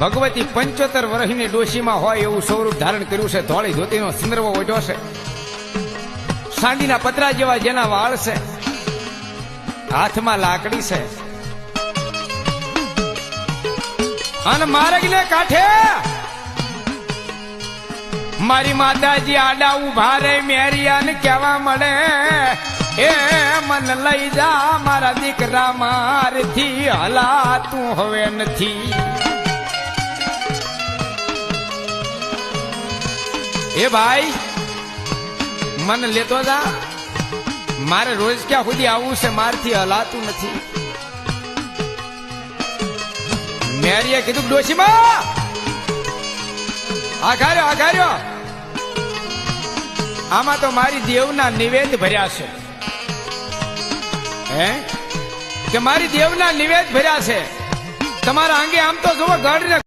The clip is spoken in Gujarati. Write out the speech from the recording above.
ભગવતી 75 વર્ષની ડોશીમાં હોય એવું સ્વરૂપ ધારણ કર્યું છે. ધોળી ધોતીનો સિંદરવો ઓઢ્યો છે. સાંડીના પતરા જેવા જેના વાળ છે. હાથમાં લાકડી છે અને માર્ગને કાંઠે મારી માતાજી આડા ઉભા રે મેરિયાને કહેવા મળે, એ મન લઈ જા મારા દીકરા, મારથી હલાતું હવે નથી. એ ભાઈ મન લેતો જા, મારે રોજ ક્યાં સુધી આવવું છે, મારથી હલાતું નથી. મેરીએ કીધું ડોશીમાં આઘાર્યો આમાં તો મારી દેવના નિવેદ ભર્યા છે. હે કે મારી દેવના નિવેદ ભર્યા છે. તમારા અંગે આમ તો જુઓ ગઢ ને